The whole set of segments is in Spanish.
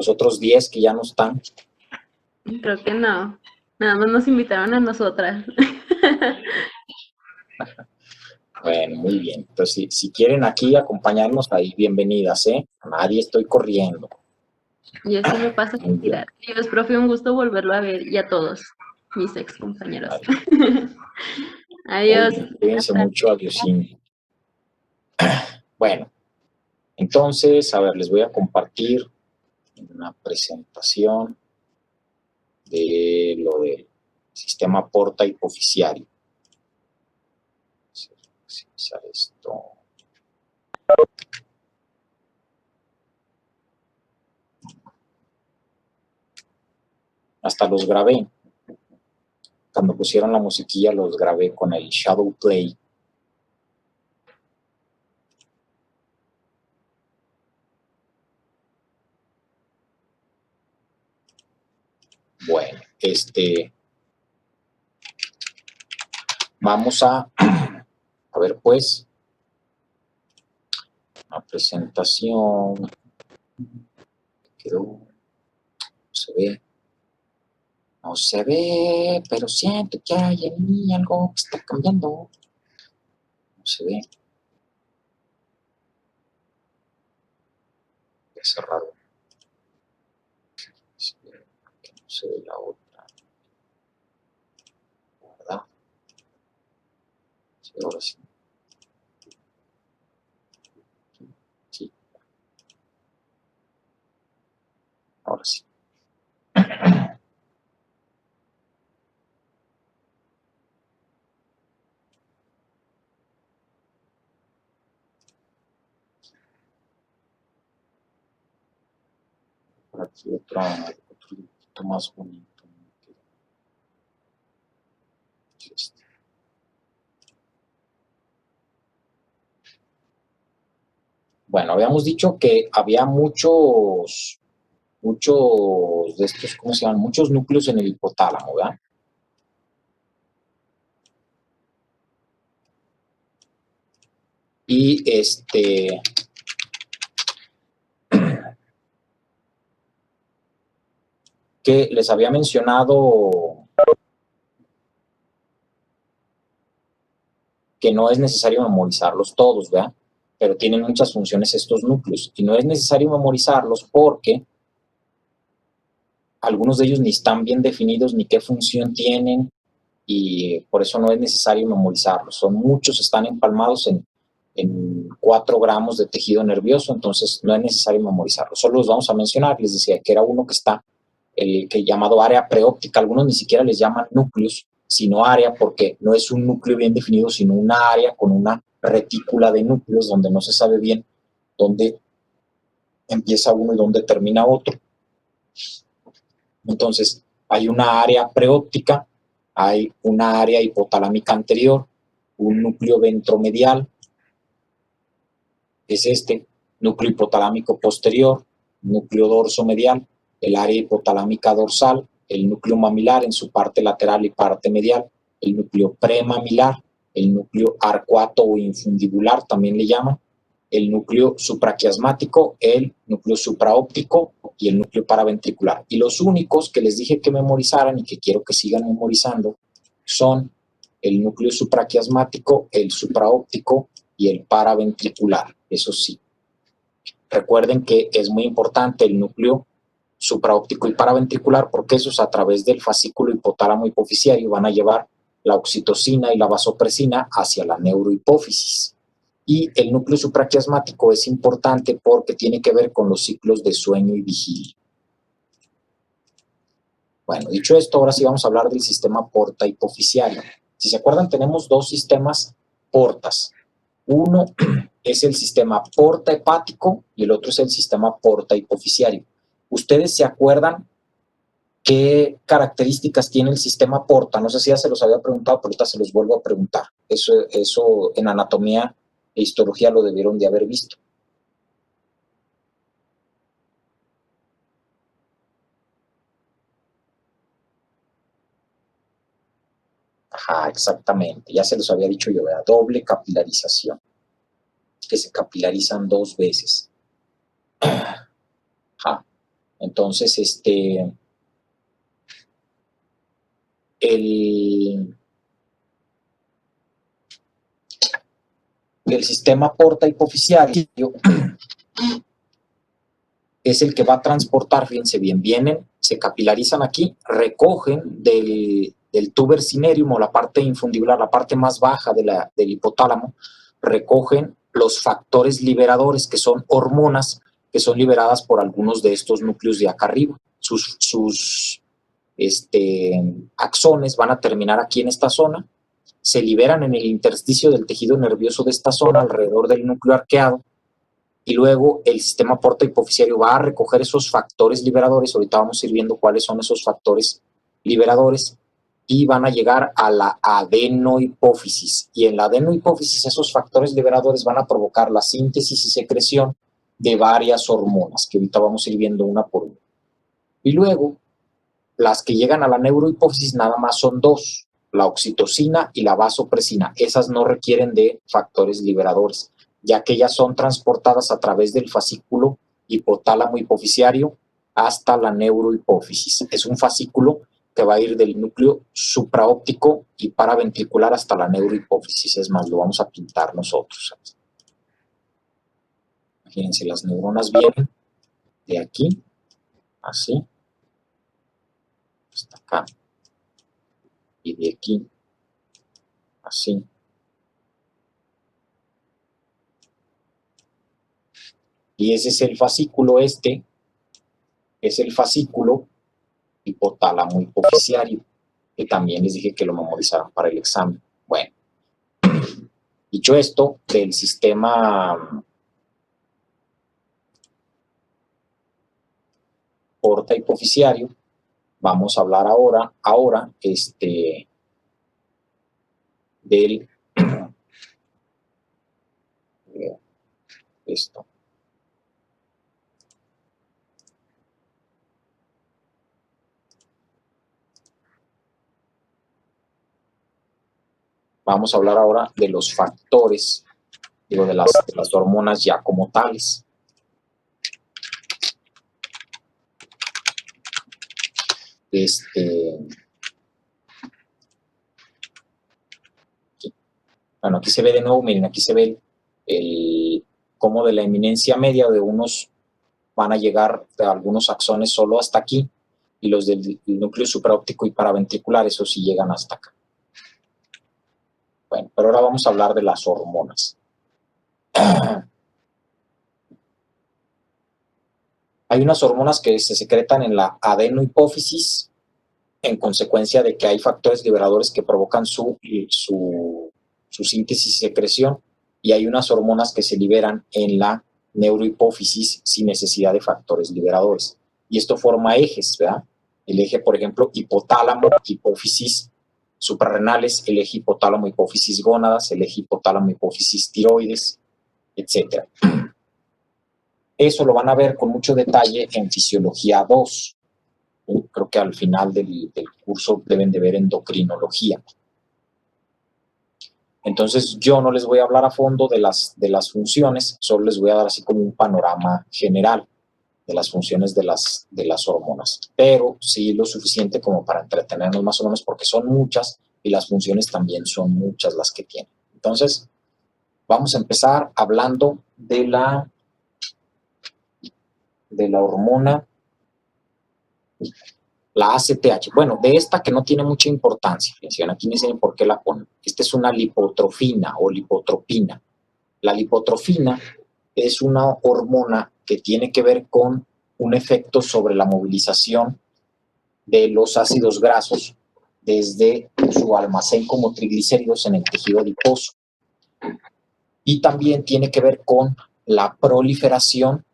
los otros 10 que ya no están. Creo que no. Nada más nos invitaron a nosotras. Bueno, muy bien. Entonces, si quieren aquí acompañarnos, ahí bienvenidas, ¿eh? A nadie estoy corriendo. Y así me pasa a tirar. Dios, profe, un gusto volverlo a ver y a todos mis ex compañeros. Adiós. Cuídense mucho, adiosín. Bueno, entonces, a ver, les voy a compartir una presentación de lo del sistema porta hipoficiario. Vamos a maximizar esto. Hasta los grabé. Cuando pusieron la musiquilla los grabé con el Shadow Play. Bueno, vamos a ver pues una presentación. Quedó, no se ve. No se ve, pero siento que hay en mí algo que está cambiando. No se ve. Qué cerrado. Que no se ve la otra. ¿Verdad? Sí, ahora sí. Sí. Ahora sí. Por aquí otro dibujito más bonito. Bueno, habíamos dicho que había muchos de estos, ¿cómo se llaman? Muchos núcleos en el hipotálamo, ¿verdad? Y que les había mencionado que no es necesario memorizarlos todos, ¿verdad? Pero tienen muchas funciones estos núcleos y no es necesario memorizarlos porque algunos de ellos ni están bien definidos ni qué función tienen y por eso no es necesario memorizarlos. Son muchos, están empalmados en 4 gramos de tejido nervioso, entonces no es necesario memorizarlos. Solo los vamos a mencionar. Les decía que era uno que está, el que llamado área preóptica. Algunos ni siquiera les llaman núcleos, sino área, porque no es un núcleo bien definido, sino una área con una retícula de núcleos donde no se sabe bien dónde empieza uno y dónde termina otro. Entonces, hay una área preóptica, hay una área hipotalámica anterior, un núcleo ventromedial, es núcleo hipotalámico posterior, núcleo dorsomedial, el área hipotalámica dorsal, el núcleo mamilar en su parte lateral y parte medial, el núcleo premamilar, el núcleo arcuato o infundibular también le llaman, el núcleo supraquiasmático, el núcleo supraóptico y el núcleo paraventricular. Y los únicos que les dije que memorizaran y que quiero que sigan memorizando son el núcleo supraquiasmático, el supraóptico y el paraventricular. Eso sí. Recuerden que es muy importante el núcleo supraóptico y paraventricular porque esos a través del fascículo hipotálamo hipoficiario van a llevar la oxitocina y la vasopresina hacia la neurohipófisis. Y el núcleo supraquiasmático es importante porque tiene que ver con los ciclos de sueño y vigilia. Bueno, dicho esto, ahora sí vamos a hablar del sistema porta hipoficiario. Si se acuerdan, tenemos 2 sistemas portas. Uno es el sistema porta hepático y el otro es el sistema porta hipoficiario. ¿Ustedes se acuerdan qué características tiene el sistema porta? No sé si ya se los había preguntado, pero ahorita se los vuelvo a preguntar. Eso en anatomía e histología lo debieron de haber visto. Ajá, exactamente. Ya se los había dicho yo, ¿verdad? Doble capilarización. Que se capilarizan 2 veces. Ajá. Entonces, el sistema porta hipoficiario es el que va a transportar, fíjense bien, vienen, se capilarizan aquí, recogen del tuber cinerium o la parte infundibular, la parte más baja del hipotálamo, recogen los factores liberadores, que son hormonas que son liberadas por algunos de estos núcleos de acá arriba. Sus axones van a terminar aquí en esta zona, se liberan en el intersticio del tejido nervioso de esta zona alrededor del núcleo arqueado, y luego el sistema porta hipoficiario va a recoger esos factores liberadores. Ahorita vamos a ir viendo cuáles son esos factores liberadores, y van a llegar a la adenohipófisis, y en la adenohipófisis esos factores liberadores van a provocar la síntesis y secreción de varias hormonas, que ahorita vamos a ir viendo una por una. Y luego, las que llegan a la neurohipófisis nada más son dos, la oxitocina y la vasopresina. Esas no requieren de factores liberadores, ya que ellas son transportadas a través del fascículo hipotálamo hipoficiario hasta la neurohipófisis. Es un fascículo que va a ir del núcleo supraóptico y paraventricular hasta la neurohipófisis. Es más, lo vamos a pintar nosotros. Fíjense, las neuronas vienen de aquí, así, hasta acá, y de aquí, así. Y ese es el fascículo, es el fascículo hipotálamo hipoficiario, que también les dije que lo memorizaron para el examen. Bueno, dicho esto, del sistema porta hipoficiario, vamos a hablar ahora del esto. Vamos a hablar ahora de los factores, digo, de las hormonas ya como tales. Bueno, aquí se ve de nuevo, miren, aquí se ve cómo de la eminencia media de unos van a llegar de algunos axones solo hasta aquí, y los del núcleo supraóptico y paraventricular, esos sí llegan hasta acá. Bueno, pero ahora vamos a hablar de las hormonas. Hay unas hormonas que se secretan en la adenohipófisis en consecuencia de que hay factores liberadores que provocan su síntesis y secreción, y hay unas hormonas que se liberan en la neurohipófisis sin necesidad de factores liberadores. Y esto forma ejes, ¿verdad? El eje, por ejemplo, hipotálamo, hipófisis suprarrenales, el eje hipotálamo, hipófisis gónadas, el eje hipotálamo, hipófisis tiroides, etc. Eso lo van a ver con mucho detalle en Fisiología 2. Creo que al final del curso deben de ver endocrinología. Entonces yo no les voy a hablar a fondo de las funciones, solo les voy a dar así como un panorama general de las funciones de las hormonas, pero sí lo suficiente como para entretenernos más o menos, porque son muchas y las funciones también son muchas las que tienen. Entonces vamos a empezar hablando de la hormona, la ACTH. Bueno, de esta que no tiene mucha importancia. Aquí me dicen por qué la ponen. Esta es una lipotrofina o lipotropina. La lipotrofina es una hormona que tiene que ver con un efecto sobre la movilización de los ácidos grasos desde su almacén como triglicéridos en el tejido adiposo. Y también tiene que ver con la proliferación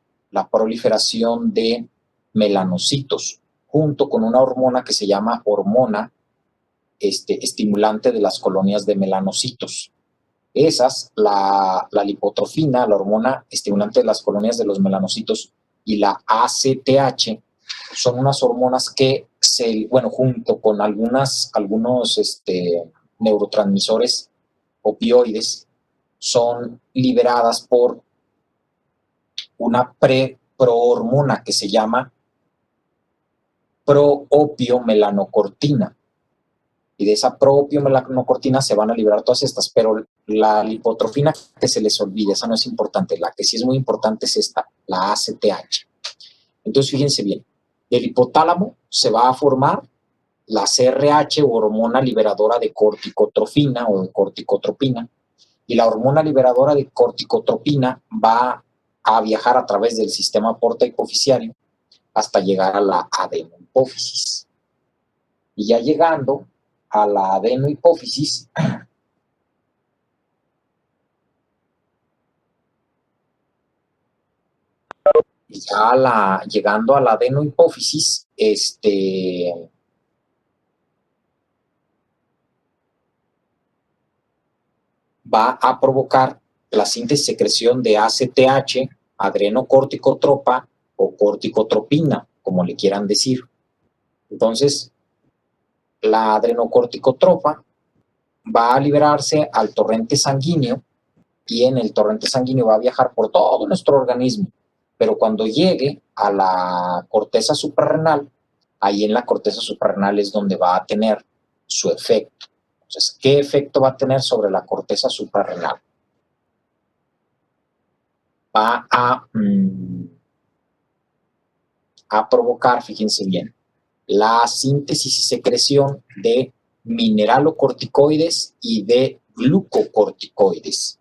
de melanocitos, junto con una hormona que se llama hormona estimulante de las colonias de melanocitos. Esas, la lipotrofina, la hormona estimulante de las colonias de los melanocitos, y la ACTH, son unas hormonas que, junto con algunos neurotransmisores opioides, son liberadas por una prohormona que se llama proopiomelanocortina. Y de esa proopiomelanocortina se van a liberar todas estas, pero la lipotrofina que se les olvida, esa no es importante, la que sí es muy importante es esta, la ACTH. Entonces fíjense bien, del hipotálamo se va a formar la CRH o hormona liberadora de corticotrofina o de corticotropina, y la hormona liberadora de corticotropina va a viajar a través del sistema porta hipoficiario hasta llegar a la adenohipófisis. Y ya llegando a la adenohipófisis, llegando a la adenohipófisis, va a provocar la síntesis secreción de ACTH, adrenocorticotropa o corticotropina, como le quieran decir. Entonces, la adrenocorticotropa va a liberarse al torrente sanguíneo y en el torrente sanguíneo va a viajar por todo nuestro organismo. Pero cuando llegue a la corteza suprarrenal, ahí en la corteza suprarrenal es donde va a tener su efecto. Entonces, ¿qué efecto va a tener sobre la corteza suprarrenal? Va a provocar, fíjense bien, la síntesis y secreción de mineralocorticoides y de glucocorticoides.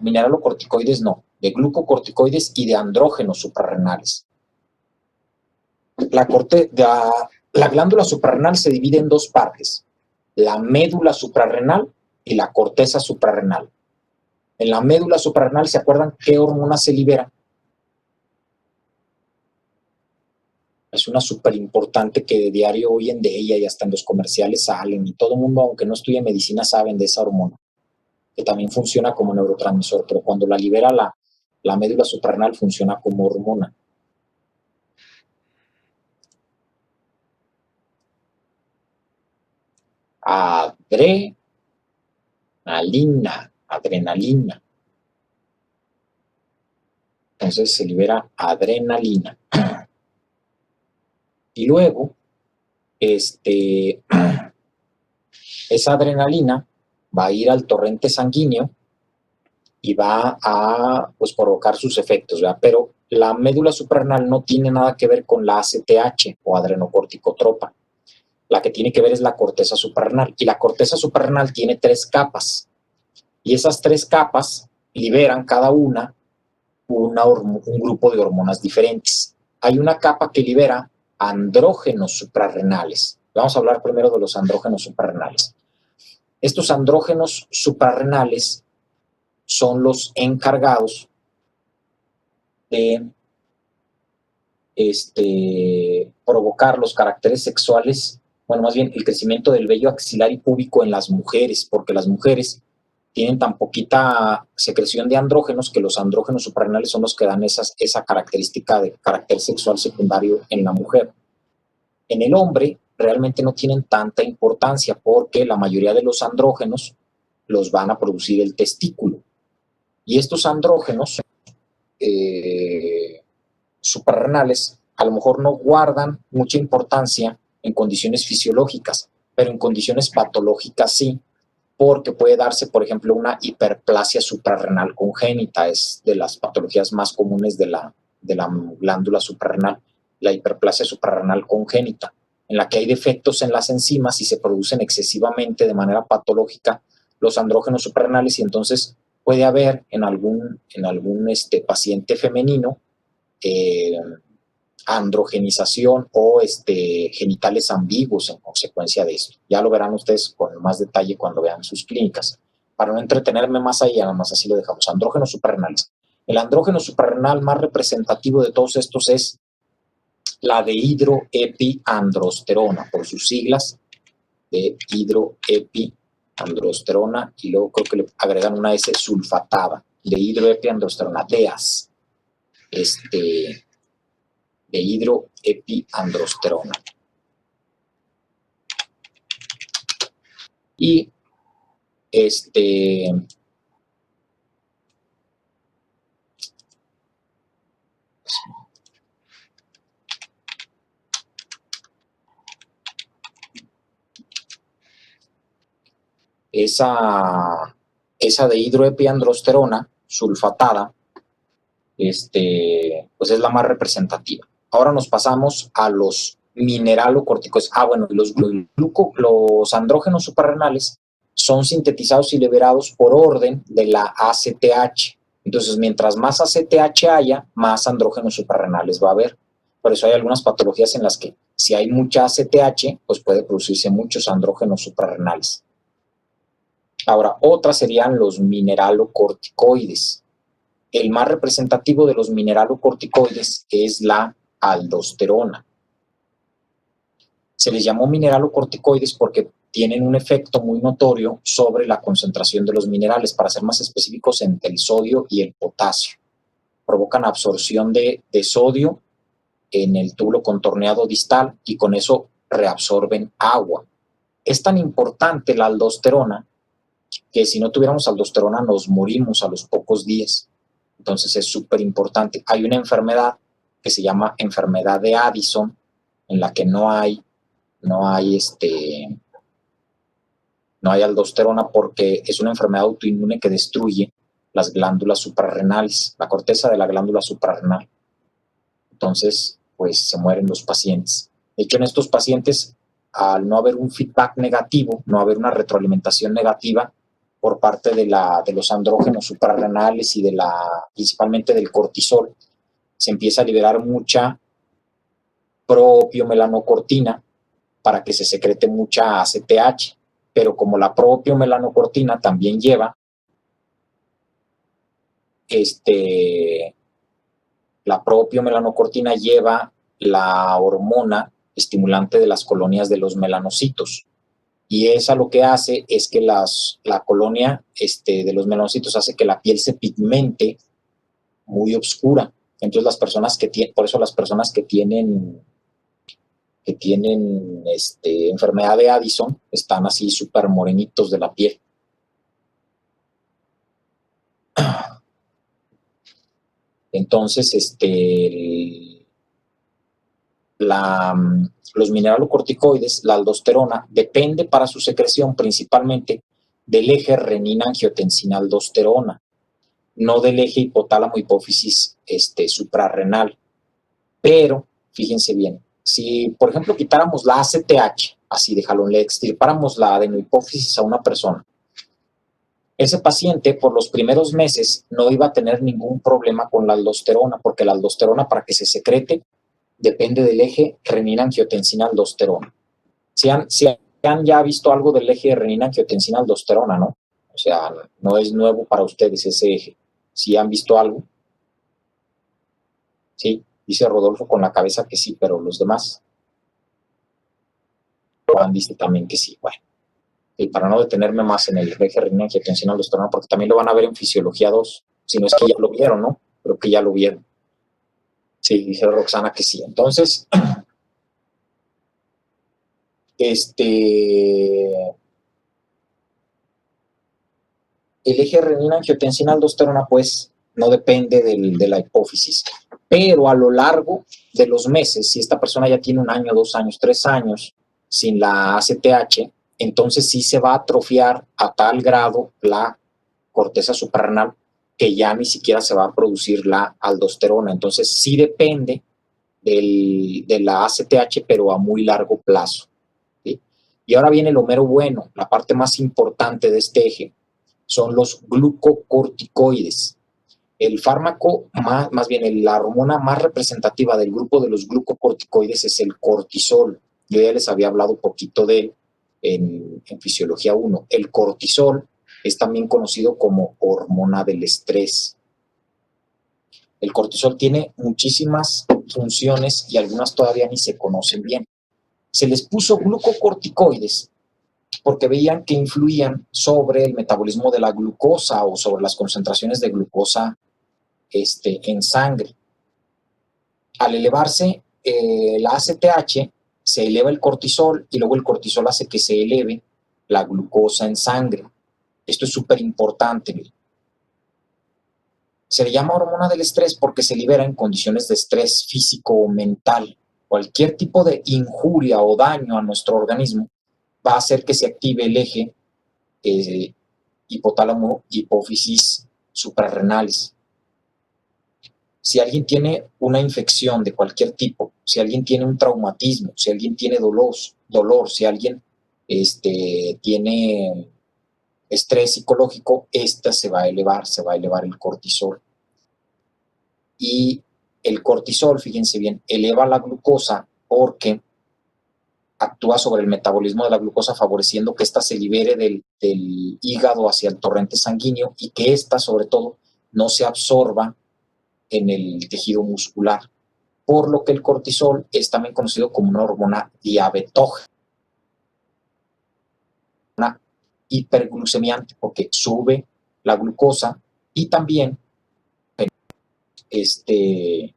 Mineralocorticoides no, de glucocorticoides y de andrógenos suprarrenales. La glándula suprarrenal se divide en dos partes, la médula suprarrenal y la corteza suprarrenal. En la médula suprarrenal, ¿se acuerdan qué hormona se libera? Es una súper importante que de diario oyen de ella y hasta en los comerciales salen y todo el mundo, aunque no estudie medicina, saben de esa hormona, que también funciona como neurotransmisor, pero cuando la libera la médula suprarrenal funciona como hormona. Adrenalina. Entonces se libera adrenalina. Y luego, esa adrenalina va a ir al torrente sanguíneo y va a provocar sus efectos, ¿verdad? Pero la médula suprarrenal no tiene nada que ver con la ACTH o adrenocorticotropa. La que tiene que ver es la corteza suprarrenal. Y la corteza suprarrenal tiene 3 capas. Y esas 3 capas liberan cada una un grupo de hormonas diferentes. Hay una capa que libera andrógenos suprarrenales. Vamos a hablar primero de los andrógenos suprarrenales. Estos andrógenos suprarrenales son los encargados de provocar los caracteres sexuales, bueno, más bien el crecimiento del vello axilar y púbico en las mujeres, porque las mujeres tienen tan poquita secreción de andrógenos que los andrógenos suprarrenales son los que dan esa característica de carácter sexual secundario en la mujer. En el hombre realmente no tienen tanta importancia porque la mayoría de los andrógenos los van a producir el testículo. Y estos andrógenos suprarrenales a lo mejor no guardan mucha importancia en condiciones fisiológicas, pero en condiciones patológicas sí, porque puede darse, por ejemplo, una hiperplasia suprarrenal congénita, es de las patologías más comunes de la glándula suprarrenal, la hiperplasia suprarrenal congénita, en la que hay defectos en las enzimas y se producen excesivamente de manera patológica los andrógenos suprarrenales, y entonces puede haber en algún paciente femenino androgenización o genitales ambiguos en consecuencia de esto. Ya lo verán ustedes con más detalle cuando vean sus clínicas. Para no entretenerme más allá, nada más así lo dejamos. Andrógenos suprarrenales. El andrógeno suprarrenal más representativo de todos estos es la dehidroepiandrosterona, por sus siglas, dehidroepiandrosterona, y luego creo que le agregan una S sulfatada, dehidroepiandrosterona, DEAS. Dehidroepiandrosterona. Y esa de hidroepiandrosterona sulfatada, pues es la más representativa. Ahora nos pasamos a los mineralocorticoides. Bueno, los andrógenos suprarrenales son sintetizados y liberados por orden de la ACTH. Entonces, mientras más ACTH haya, más andrógenos suprarrenales va a haber. Por eso hay algunas patologías en las que si hay mucha ACTH, pues puede producirse muchos andrógenos suprarrenales. Ahora, otras serían los mineralocorticoides. El más representativo de los mineralocorticoides es la aldosterona. Se les llamó mineralocorticoides porque tienen un efecto muy notorio sobre la concentración de los minerales, para ser más específicos, entre el sodio y el potasio. Provocan absorción de sodio en el túbulo contorneado distal y con eso reabsorben agua. Es tan importante la aldosterona que si no tuviéramos aldosterona nos morimos a los pocos días. Entonces es súper importante. Hay una enfermedad que se llama enfermedad de Addison, en la que no hay aldosterona porque es una enfermedad autoinmune que destruye las glándulas suprarrenales, la corteza de la glándula suprarrenal. Entonces, pues se mueren los pacientes. De hecho, en estos pacientes, al no haber un feedback negativo, no haber una retroalimentación negativa por parte de los andrógenos suprarrenales y principalmente del cortisol, se empieza a liberar mucha propiomelanocortina para que se secrete mucha ACTH. Pero como la propiomelanocortina también lleva la propiomelanocortina lleva la hormona estimulante de las colonias de los melanocitos. Y esa lo que hace es que la colonia de los melanocitos hace que la piel se pigmente muy oscura. Entonces las personas por eso las personas que tienen enfermedad de Addison están así súper morenitos de la piel. Entonces, los mineralocorticoides, la aldosterona, depende para su secreción principalmente del eje renina-angiotensina-aldosterona, no del eje hipotálamo-hipófisis suprarrenal. Pero, fíjense bien, si por ejemplo quitáramos la ACTH, así de jalón, le extirpáramos la adenohipófisis a una persona, ese paciente por los primeros meses no iba a tener ningún problema con la aldosterona, porque la aldosterona, para que se secrete, depende del eje renina-angiotensina-aldosterona. Si han ya visto algo del eje renina-angiotensina-aldosterona, ¿no? O sea, no es nuevo para ustedes ese eje. ¿Sí han visto algo? Sí, dice Rodolfo con la cabeza que sí, pero los demás. Juan dice también que sí. Bueno, y para no detenerme más en el eje renina-angiotensina-aldosterona, porque también lo van a ver en Fisiología 2, si no es que ya lo vieron, ¿no? Creo que ya lo vieron. Sí, dice Roxana que sí. Entonces, el eje renina-angiotensina-aldosterona, pues, no depende de la hipófisis. Pero a lo largo de los meses, si esta persona ya tiene 1 año, 2 años, 3 años sin la ACTH, entonces sí se va a atrofiar a tal grado la corteza suprarrenal que ya ni siquiera se va a producir la aldosterona. Entonces sí depende de la ACTH, pero a muy largo plazo. ¿Sí? Y ahora viene lo mero bueno, la parte más importante de este eje, son los glucocorticoides. El fármaco, más bien la hormona más representativa del grupo de los glucocorticoides es el cortisol. Yo ya les había hablado un poquito de él en Fisiología 1. El cortisol es también conocido como hormona del estrés. El cortisol tiene muchísimas funciones y algunas todavía ni se conocen bien. Se les puso glucocorticoides porque veían que influían sobre el metabolismo de la glucosa o sobre las concentraciones de glucosa en sangre. Al elevarse la ACTH, se eleva el cortisol y luego el cortisol hace que se eleve la glucosa en sangre. Esto es súper importante. Se le llama hormona del estrés porque se libera en condiciones de estrés físico o mental. Cualquier tipo de injuria o daño a nuestro organismo va a hacer que se active el eje hipotálamo, hipófisis suprarrenales. Si alguien tiene una infección de cualquier tipo, si alguien tiene un traumatismo, si alguien tiene dolor, si alguien tiene estrés psicológico, se va a elevar el cortisol. Y el cortisol, fíjense bien, eleva la glucosa porque actúa sobre el metabolismo de la glucosa, favoreciendo que ésta se libere del hígado hacia el torrente sanguíneo y que ésta, sobre todo, no se absorba en el tejido muscular. Por lo que el cortisol es también conocido como una hormona diabetógena, una hiperglucemiante, porque sube la glucosa y también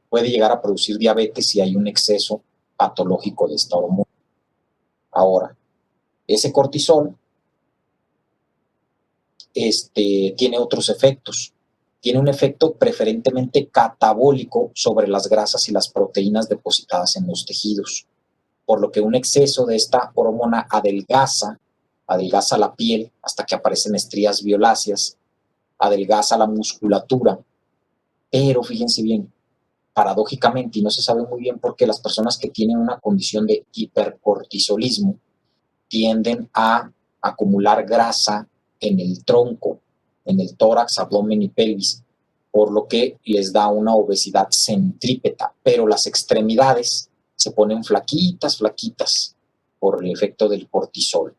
puede llegar a producir diabetes si hay un exceso patológico de esta hormona. Ahora, ese cortisol tiene otros efectos. Tiene un efecto preferentemente catabólico sobre las grasas y las proteínas depositadas en los tejidos, por lo que un exceso de esta hormona adelgaza la piel hasta que aparecen estrías violáceas, adelgaza la musculatura, pero fíjense bien, paradójicamente, y no se sabe muy bien por qué, las personas que tienen una condición de hipercortisolismo tienden a acumular grasa en el tronco, en el tórax, abdomen y pelvis, por lo que les da una obesidad centrípeta, pero las extremidades se ponen flaquitas por el efecto del cortisol.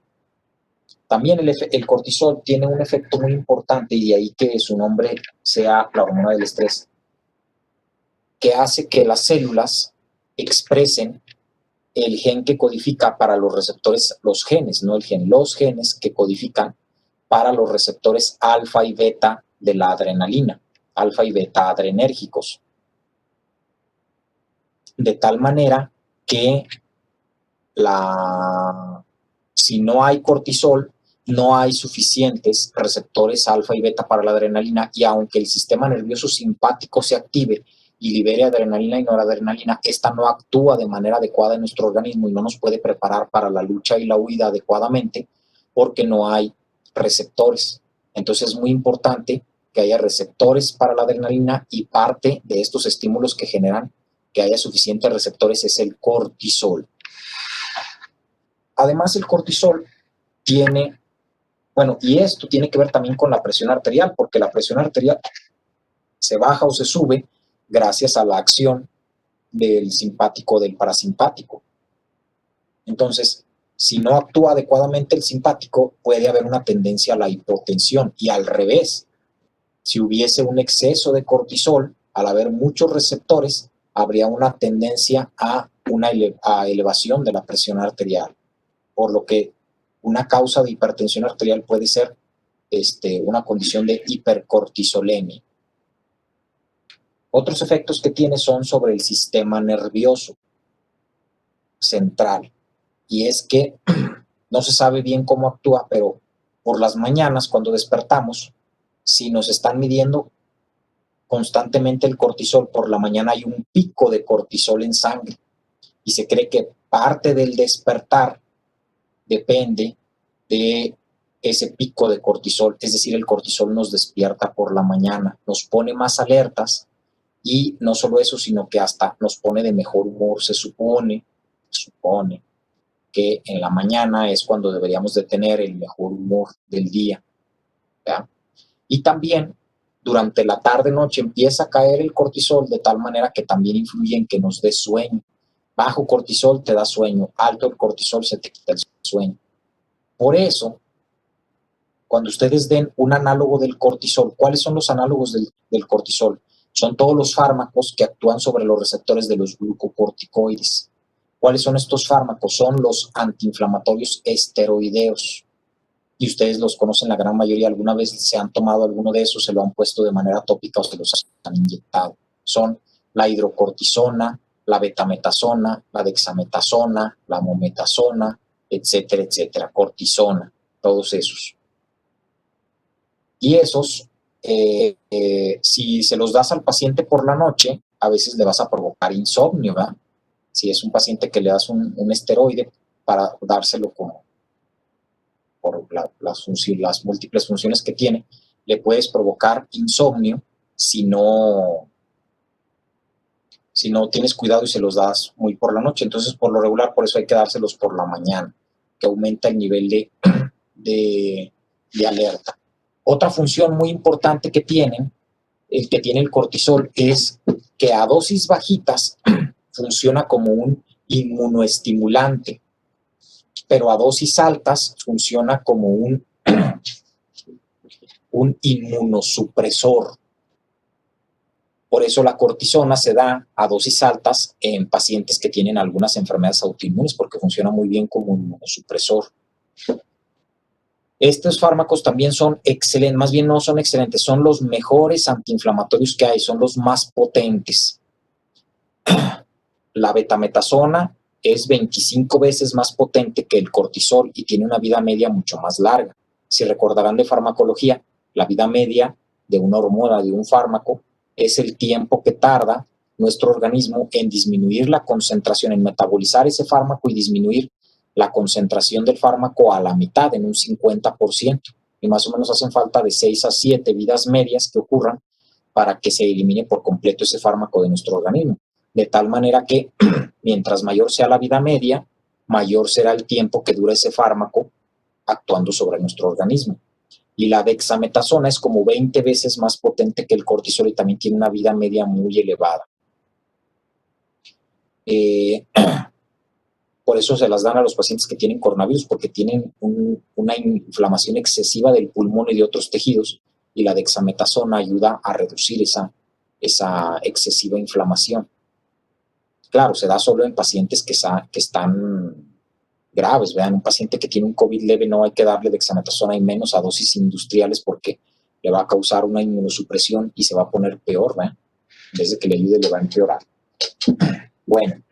También el cortisol tiene un efecto muy importante, y de ahí que su nombre sea la hormona del estrés, que hace que las células expresen el gen que codifica para los receptores, los genes, no el gen, los genes que codifican para los receptores alfa y beta de la adrenalina, alfa y beta adrenérgicos. De tal manera que si no hay cortisol, no hay suficientes receptores alfa y beta para la adrenalina, y aunque el sistema nervioso simpático se active y libere adrenalina y noradrenalina, esta no actúa de manera adecuada en nuestro organismo y no nos puede preparar para la lucha y la huida adecuadamente porque no hay receptores. Entonces es muy importante que haya receptores para la adrenalina, y parte de estos estímulos que generan que haya suficientes receptores es el cortisol. Además, el cortisol tiene, y esto tiene que ver también con la presión arterial, porque la presión arterial se baja o se sube gracias a la acción del simpático o del parasimpático. Entonces, si no actúa adecuadamente el simpático, puede haber una tendencia a la hipotensión, y al revés, si hubiese un exceso de cortisol, al haber muchos receptores, habría una tendencia a una elevación de la presión arterial, por lo que una causa de hipertensión arterial puede ser una condición de hipercortisolemia. Otros efectos que tiene son sobre el sistema nervioso central, y es que no se sabe bien cómo actúa, pero por las mañanas, cuando despertamos, si nos están midiendo constantemente el cortisol, por la mañana hay un pico de cortisol en sangre, y se cree que parte del despertar depende de ese pico de cortisol, es decir, el cortisol nos despierta por la mañana, nos pone más alertas, y no solo eso, sino que hasta nos pone de mejor humor. Se supone que en la mañana es cuando deberíamos de tener el mejor humor del día, ¿ya? Y también durante la tarde-noche empieza a caer el cortisol, de tal manera que también influye en que nos dé sueño. Bajo cortisol te da sueño, alto el cortisol se te quita el sueño. Por eso, cuando ustedes den un análogo del cortisol, ¿cuáles son los análogos del cortisol? Son todos los fármacos que actúan sobre los receptores de los glucocorticoides. ¿Cuáles son estos fármacos? Son los antiinflamatorios esteroideos. Y ustedes los conocen la gran mayoría. Alguna vez se han tomado alguno de esos, se lo han puesto de manera tópica o se los han inyectado. Son la hidrocortisona, la betametasona, la dexametasona, la mometasona, etcétera, etcétera, cortisona, todos esos. Y esos, si se los das al paciente por la noche, a veces le vas a provocar insomnio, ¿verdad? Si es un paciente que le das un esteroide para dárselo las múltiples funciones que tiene, le puedes provocar insomnio si no tienes cuidado y se los das muy por la noche. Entonces, por lo regular, por eso hay que dárselos por la mañana, que aumenta el nivel de alerta. Otra función muy importante que tiene el cortisol es que a dosis bajitas funciona como un inmunoestimulante, pero a dosis altas funciona como un inmunosupresor. Por eso la cortisona se da a dosis altas en pacientes que tienen algunas enfermedades autoinmunes, porque funciona muy bien como inmunosupresor. Estos fármacos también son excelentes, más bien no son excelentes, son los mejores antiinflamatorios que hay, son los más potentes. La betametasona es 25 veces más potente que el cortisol y tiene una vida media mucho más larga. Si recordarán de farmacología, la vida media de una hormona, de un fármaco, es el tiempo que tarda nuestro organismo en disminuir la concentración, en metabolizar ese fármaco y disminuir la concentración del fármaco a la mitad, en un 50%. Y más o menos hacen falta de 6 a 7 vidas medias que ocurran para que se elimine por completo ese fármaco de nuestro organismo. De tal manera que mientras mayor sea la vida media, mayor será el tiempo que dura ese fármaco actuando sobre nuestro organismo. Y la dexametasona es como 20 veces más potente que el cortisol y también tiene una vida media muy elevada. Por eso se las dan a los pacientes que tienen coronavirus, porque tienen una inflamación excesiva del pulmón y de otros tejidos, y la dexametasona ayuda a reducir esa excesiva inflamación. Claro, se da solo en pacientes que están graves, vean, un paciente que tiene un COVID leve no hay que darle dexametasona y menos a dosis industriales porque le va a causar una inmunosupresión y se va a poner peor, ¿verdad? En vez de que le ayude, le va a empeorar. Bueno,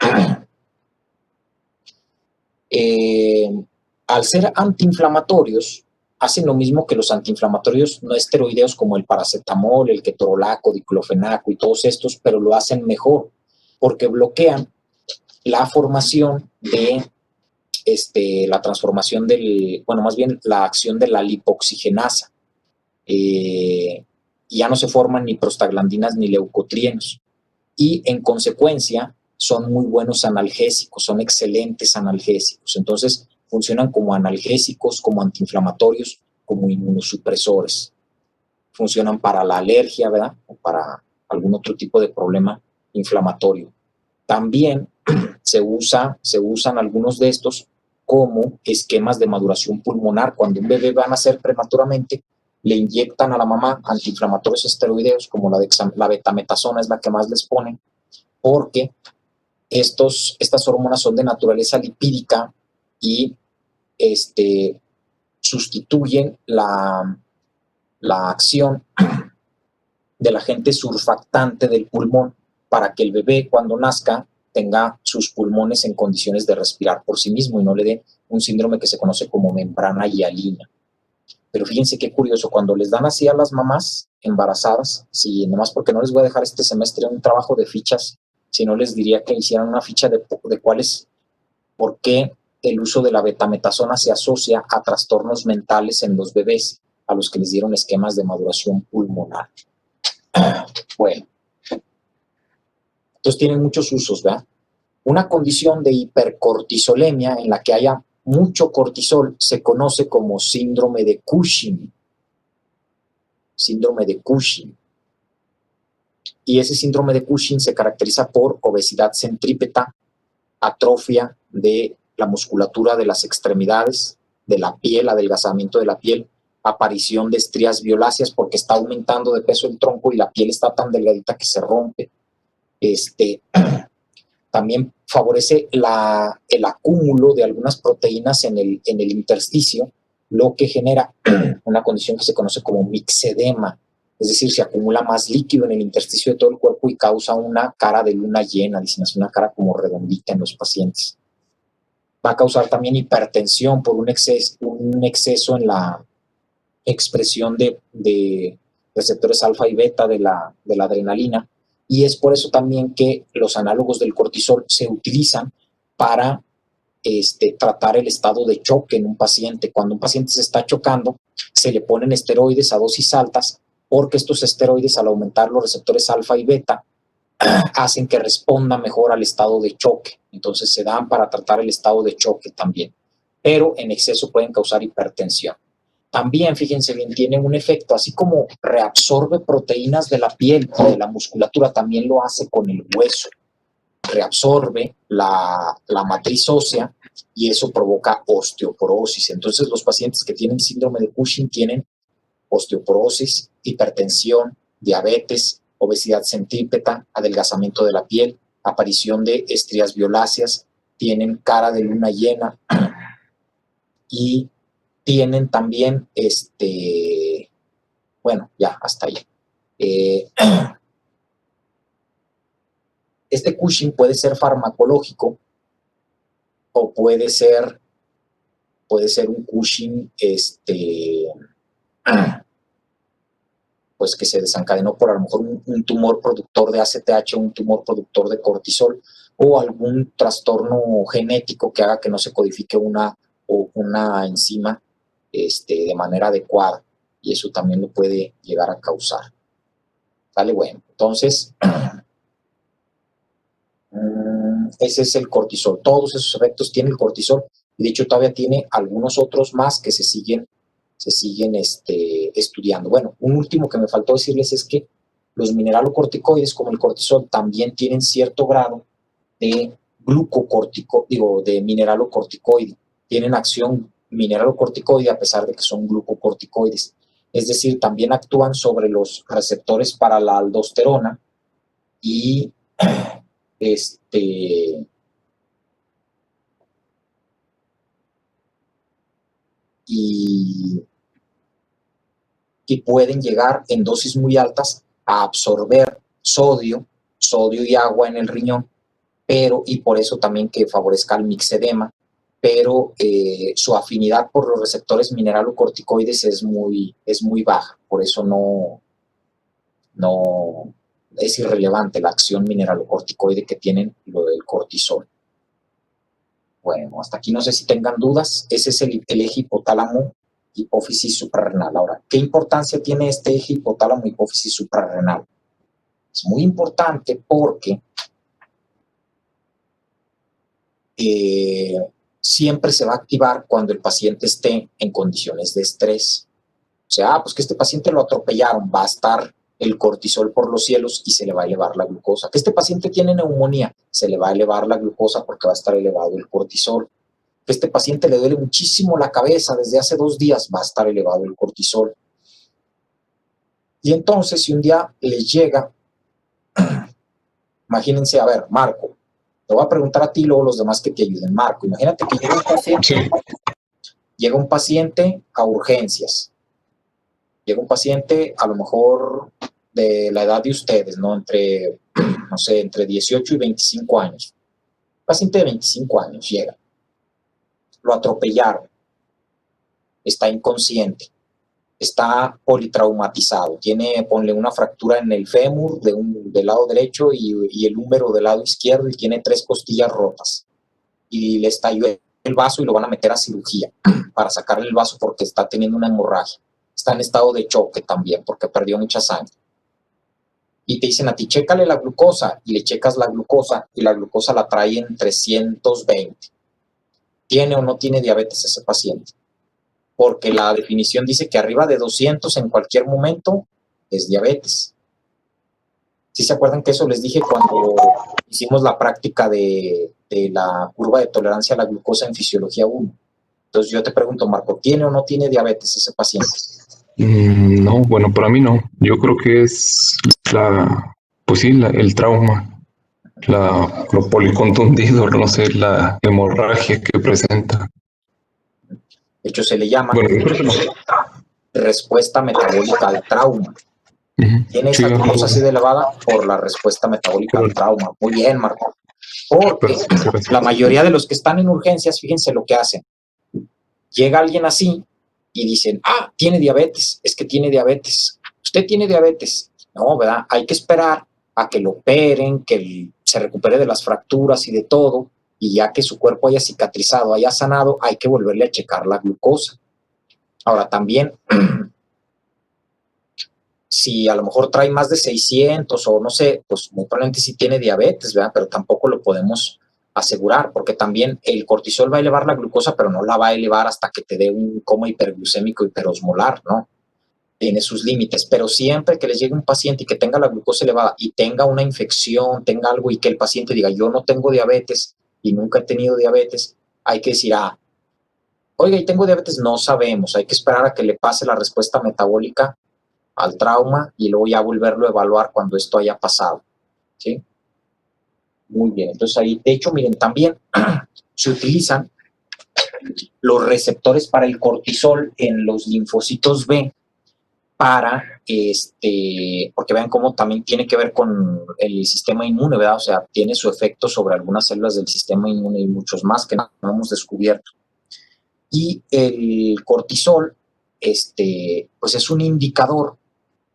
al ser antiinflamatorios, hacen lo mismo que los antiinflamatorios no esteroideos como el paracetamol, el ketorolaco, diclofenaco y todos estos, pero lo hacen mejor porque bloquean la formación de la transformación más bien la acción de la lipoxigenasa. Y ya no se forman ni prostaglandinas ni leucotrienos. Y en consecuencia son muy buenos analgésicos, son excelentes analgésicos. Entonces funcionan como analgésicos, como antiinflamatorios, como inmunosupresores. Funcionan para la alergia, ¿verdad? O para algún otro tipo de problema inflamatorio. También se usan algunos de estos como esquemas de maduración pulmonar. Cuando un bebé va a nacer prematuramente, le inyectan a la mamá antiinflamatorios esteroideos, como la betametasona es la que más les ponen, porque estas hormonas son de naturaleza lipídica y sustituyen la acción del agente surfactante del pulmón para que el bebé cuando nazca tenga sus pulmones en condiciones de respirar por sí mismo y no le dé un síndrome que se conoce como membrana hialina. Pero fíjense qué curioso, cuando les dan así a las mamás embarazadas, si nomás porque no les voy a dejar este semestre un trabajo de fichas, si no les diría que hicieran una ficha de por qué el uso de la betametasona se asocia a trastornos mentales en los bebés a los que les dieron esquemas de maduración pulmonar. Bueno, entonces tienen muchos usos, ¿verdad? Una condición de hipercortisolemia en la que haya mucho cortisol se conoce como síndrome de Cushing. Síndrome de Cushing. Y ese síndrome de Cushing se caracteriza por obesidad centrípeta, atrofia de la musculatura de las extremidades, de la piel, adelgazamiento de la piel, aparición de estrías violáceas porque está aumentando de peso el tronco y la piel está tan delgadita que se rompe. También favorece el acúmulo de algunas proteínas en el intersticio, lo que genera una condición que se conoce como mixedema, es decir, se acumula más líquido en el intersticio de todo el cuerpo y causa una cara de luna llena, dicen así, una cara como redondita en los pacientes. Va a causar también hipertensión por un exceso en la expresión de receptores alfa y beta de la adrenalina, y es por eso también que los análogos del cortisol se utilizan para tratar el estado de choque en un paciente. Cuando un paciente se está chocando, se le ponen esteroides a dosis altas, porque estos esteroides, al aumentar los receptores alfa y beta, hacen que responda mejor al estado de choque. Entonces se dan para tratar el estado de choque también, pero en exceso pueden causar hipertensión. También, fíjense bien, tiene un efecto, así como reabsorbe proteínas de la piel y de la musculatura, también lo hace con el hueso. Reabsorbe la matriz ósea y eso provoca osteoporosis. Entonces, los pacientes que tienen síndrome de Cushing tienen osteoporosis, hipertensión, diabetes, obesidad centrípeta, adelgazamiento de la piel, aparición de estrías violáceas, tienen cara de luna llena y tienen también, bueno, ya, hasta ahí. Este Cushing puede ser farmacológico o puede ser un Cushing, pues que se desencadenó por a lo mejor un tumor productor de ACTH, un tumor productor de cortisol o algún trastorno genético que haga que no se codifique una enzima de manera adecuada, y eso también lo puede llegar a causar. ¿Vale? Bueno, entonces ese es el cortisol. Todos esos efectos tiene el cortisol, y de hecho todavía tiene algunos otros más que se siguen estudiando. Bueno, un último que me faltó decirles es que los mineralocorticoides, como el cortisol, también tienen cierto grado de de mineralocorticoide. Tienen acción mineralocorticoide a pesar de que son glucocorticoides. Es decir, también actúan sobre los receptores para la aldosterona y y pueden llegar en dosis muy altas a absorber sodio y agua en el riñón, y por eso también que favorezca el mixedema, pero su afinidad por los receptores mineralocorticoides es muy baja, por eso no es irrelevante la acción mineralocorticoide que tienen lo del cortisol. Bueno, hasta aquí no sé si tengan dudas. Ese es el eje hipotálamo, hipófisis suprarrenal. Ahora, ¿qué importancia tiene este eje hipotálamo, hipófisis suprarrenal? Es muy importante porque siempre se va a activar cuando el paciente esté en condiciones de estrés. O sea, pues que este paciente lo atropellaron, va a estar el cortisol por los cielos y se le va a elevar la glucosa. Que este paciente tiene neumonía, se le va a elevar la glucosa porque va a estar elevado el cortisol. Que este paciente le duele muchísimo la cabeza desde hace 2 días, va a estar elevado el cortisol. Y entonces, si un día les llega, imagínense, a ver, Marco, te voy a preguntar a ti y luego los demás que te ayuden. Marco, imagínate que llega un paciente a urgencias. Llega un paciente a lo mejor de la edad de ustedes, ¿no? Entre 18 y 25 años. Un paciente de 25 años llega. Lo atropellaron. Está inconsciente. Está politraumatizado. Ponle una fractura en el fémur del lado derecho y el húmero del lado izquierdo, y tiene 3 costillas rotas. Y le estalló el vaso y lo van a meter a cirugía para sacarle el vaso porque está teniendo una hemorragia. Está en estado de choque también porque perdió mucha sangre. Y te dicen a ti, chécale la glucosa, y le checas la glucosa y la glucosa la trae en 320. ¿Tiene o no tiene diabetes ese paciente? Porque la definición dice que arriba de 200 en cualquier momento es diabetes. ¿Sí se acuerdan que eso les dije cuando hicimos la práctica de la curva de tolerancia a la glucosa en Fisiología 1? Entonces yo te pregunto, Marco, ¿tiene o no tiene diabetes ese paciente? No, bueno, para mí no. Yo creo que es el trauma, lo policontundido, no sé, la hemorragia que presenta. De hecho, se le llama respuesta metabólica al trauma. Tiene esa glucosa así de elevada por la respuesta metabólica al trauma. Muy bien, Marco. Porque la mayoría de los que están en urgencias, fíjense lo que hacen. Llega alguien así y dicen, tiene diabetes, es que tiene diabetes. Usted tiene diabetes. No, ¿verdad? Hay que esperar a que lo operen, que se recupere de las fracturas y de todo, y ya que su cuerpo haya cicatrizado, haya sanado, hay que volverle a checar la glucosa. Ahora también, si a lo mejor trae más de 600 o no sé, pues muy probablemente sí tiene diabetes, ¿verdad? Pero tampoco lo podemos asegurar, porque también el cortisol va a elevar la glucosa, pero no la va a elevar hasta que te dé un coma hiperglucémico hiperosmolar, ¿no? Tiene sus límites, pero siempre que les llegue un paciente y que tenga la glucosa elevada y tenga una infección, tenga algo y que el paciente diga, yo no tengo diabetes y nunca he tenido diabetes, hay que decir, oiga, ¿y tengo diabetes? No sabemos, hay que esperar a que le pase la respuesta metabólica al trauma y luego ya volverlo a evaluar cuando esto haya pasado, ¿sí? Muy bien, entonces ahí, de hecho, miren, también se utilizan los receptores para el cortisol en los linfocitos B para, porque vean cómo también tiene que ver con el sistema inmune, ¿verdad? O sea, tiene su efecto sobre algunas células del sistema inmune y muchos más que no hemos descubierto. Y el cortisol, pues es un indicador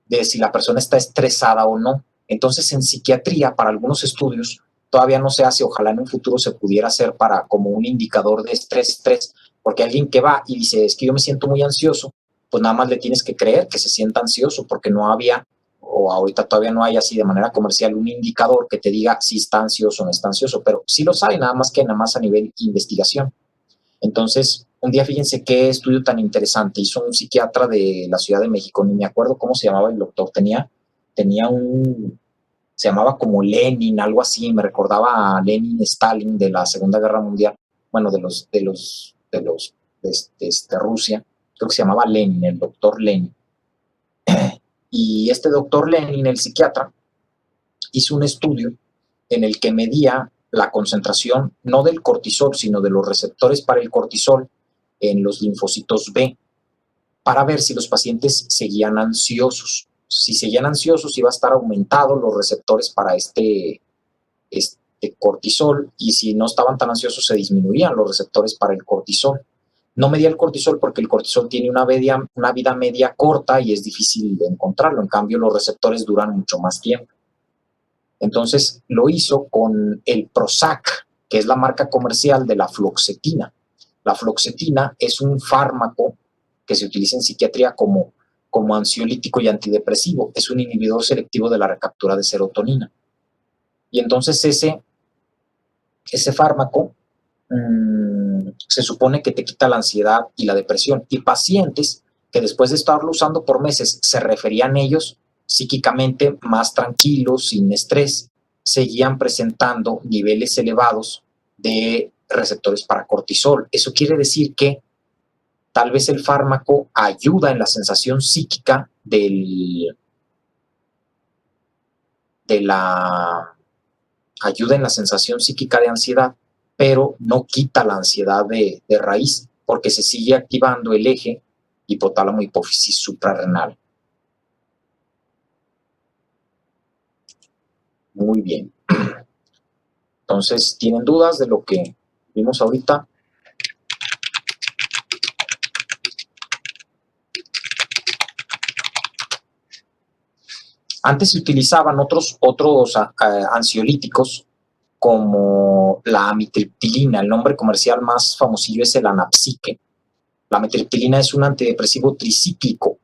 de si la persona está estresada o no. Entonces, en psiquiatría, para algunos estudios, todavía no se hace, ojalá en un futuro se pudiera hacer para como un indicador de estrés, porque alguien que va y dice, es que yo me siento muy ansioso, pues nada más le tienes que creer que se sienta ansioso, porque no había, o ahorita todavía no hay así de manera comercial, un indicador que te diga si está ansioso o no está ansioso, pero sí los hay, nada más a nivel investigación. Entonces, un día fíjense qué estudio tan interesante hizo un psiquiatra de la Ciudad de México, ni me acuerdo cómo se llamaba el doctor, se llamaba como Lenin, algo así, me recordaba a Lenin Stalin de la Segunda Guerra Mundial, bueno, de Rusia, creo que se llamaba Lenin, el doctor Lenin. Y este doctor Lenin, el psiquiatra, hizo un estudio en el que medía la concentración no del cortisol, sino de los receptores para el cortisol en los linfocitos B, para ver si los pacientes seguían ansiosos. Si seguían ansiosos, iba a estar aumentados los receptores para este cortisol, y si no estaban tan ansiosos, se disminuían los receptores para el cortisol. No medía el cortisol porque el cortisol tiene una vida media corta y es difícil de encontrarlo. En cambio, los receptores duran mucho más tiempo. Entonces, lo hizo con el Prozac, que es la marca comercial de la fluoxetina. La fluoxetina es un fármaco que se utiliza en psiquiatría como ansiolítico y antidepresivo. Es un inhibidor selectivo de la recaptura de serotonina. Y entonces ese fármaco se supone que te quita la ansiedad y la depresión. Y pacientes que después de estarlo usando por meses se referían ellos psíquicamente más tranquilos, sin estrés, seguían presentando niveles elevados de receptores para cortisol. Eso quiere decir que tal vez el fármaco ayuda en la sensación psíquica ayuda en la sensación psíquica de ansiedad, pero no quita la ansiedad de raíz, porque se sigue activando el eje hipotálamo hipófisis suprarrenal. Muy bien. Entonces, ¿tienen dudas de lo que vimos ahorita? Antes se utilizaban otros ansiolíticos como la amitriptilina. El nombre comercial más famosillo es el Anapsique. La amitriptilina es un antidepresivo tricíclico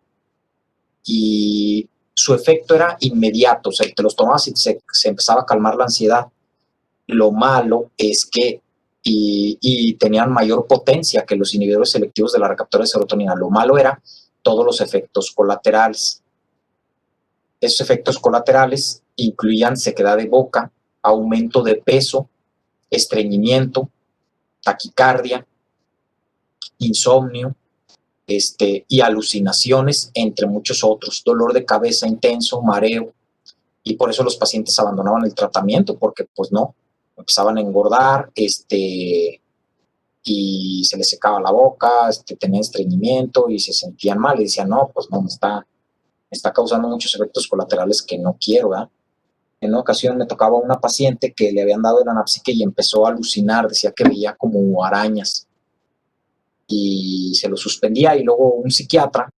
y su efecto era inmediato. O sea, te los tomabas y se empezaba a calmar la ansiedad. Lo malo es que y tenían mayor potencia que los inhibidores selectivos de la recaptura de serotonina. Lo malo era todos los efectos colaterales. Esos efectos colaterales incluían sequedad de boca, aumento de peso, estreñimiento, taquicardia, insomnio, y alucinaciones, entre muchos otros, dolor de cabeza intenso, mareo, y por eso los pacientes abandonaban el tratamiento, porque pues no, empezaban a engordar, y se les secaba la boca, tenían estreñimiento y se sentían mal, y decían, no, pues no, me está causando muchos efectos colaterales que no quiero, ¿verdad? En una ocasión me tocaba una paciente que le habían dado el Anapsique y empezó a alucinar, decía que veía como arañas y se lo suspendía, y luego un psiquiatra,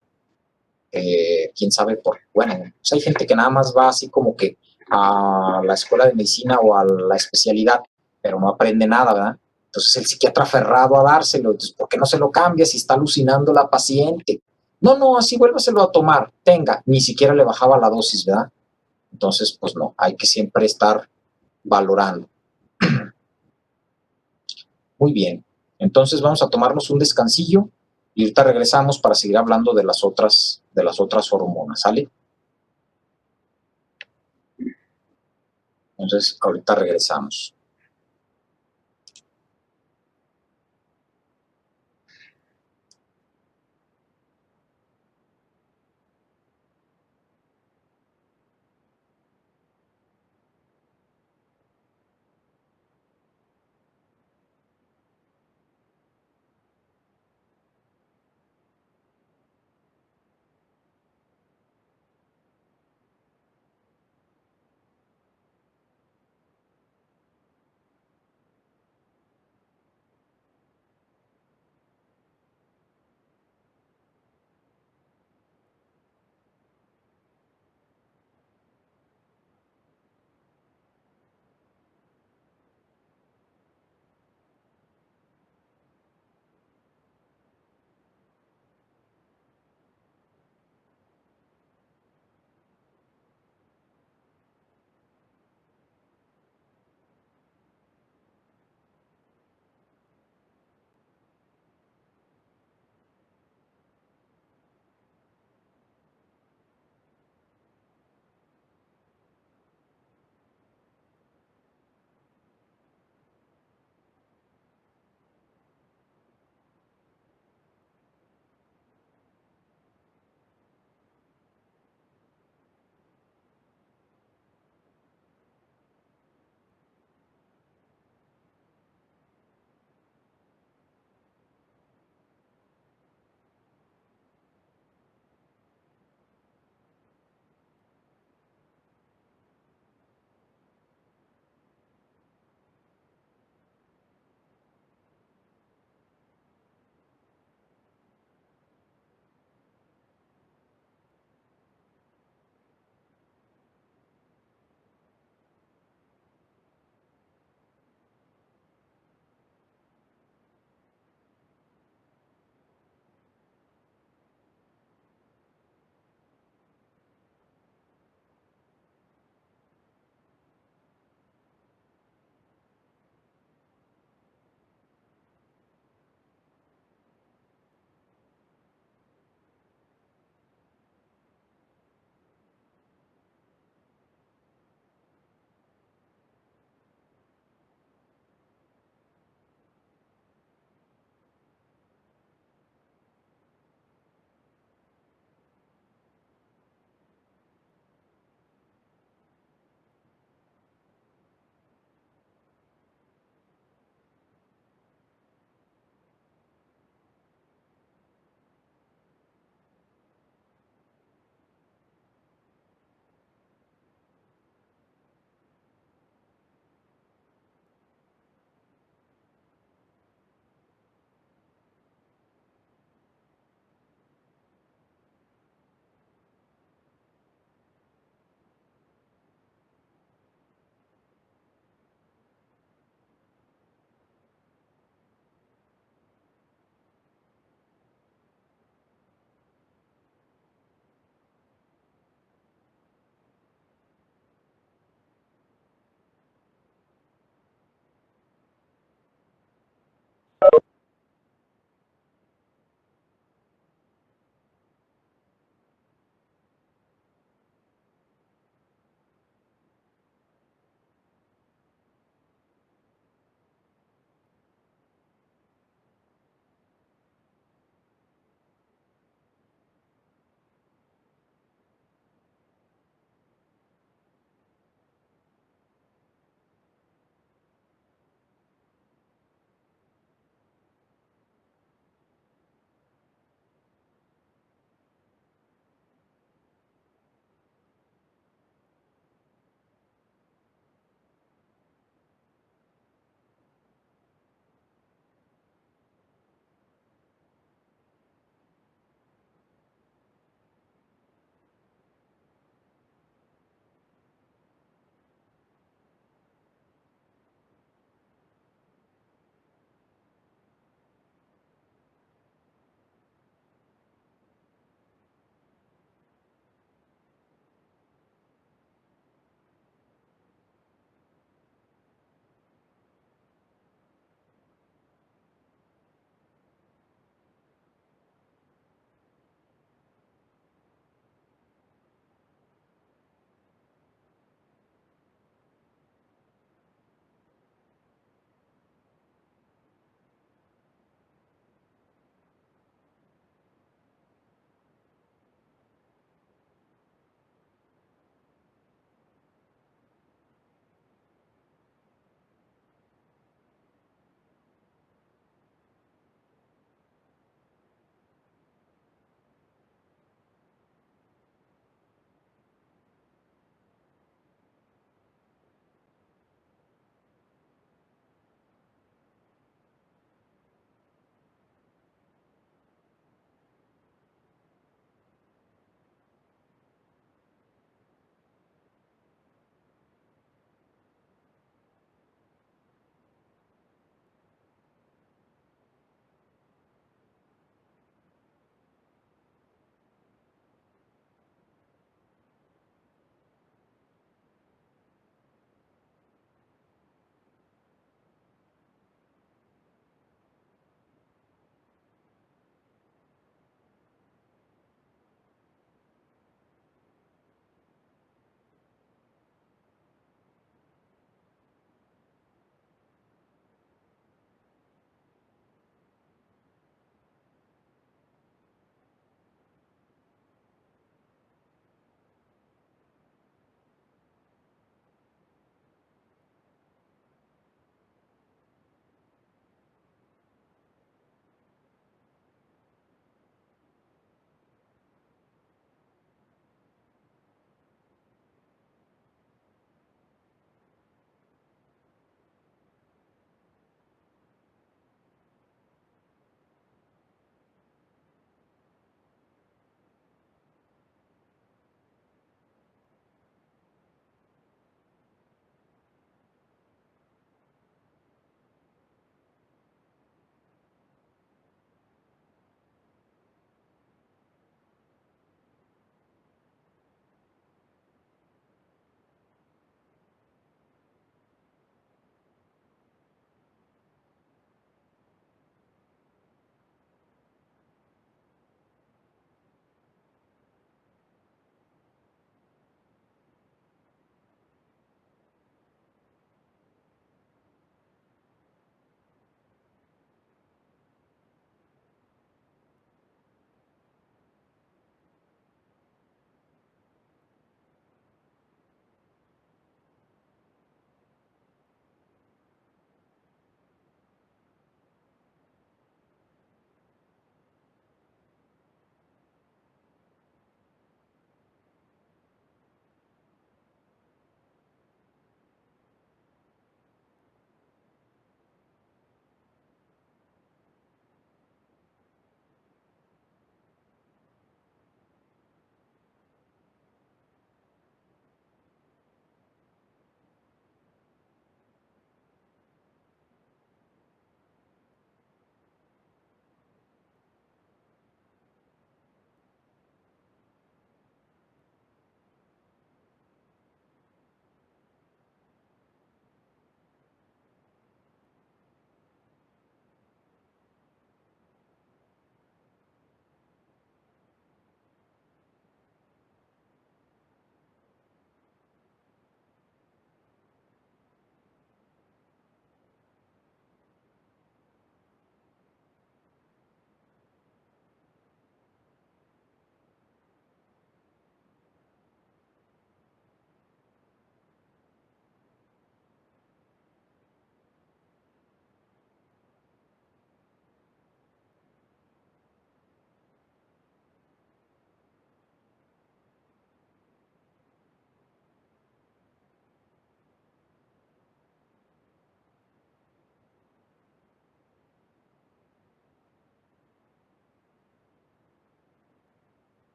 quién sabe por qué, bueno, pues hay gente que nada más va así como que a la escuela de medicina o a la especialidad pero no aprende nada, ¿verdad? Entonces el psiquiatra aferrado a dárselo, entonces, ¿por qué no se lo cambia si está alucinando la paciente? No, así vuélvaselo a tomar, tenga, ni siquiera le bajaba la dosis, ¿verdad? Entonces, pues no, hay que siempre estar valorando. Muy bien, entonces vamos a tomarnos un descansillo y ahorita regresamos para seguir hablando de las otras hormonas, ¿sale? Entonces, ahorita regresamos.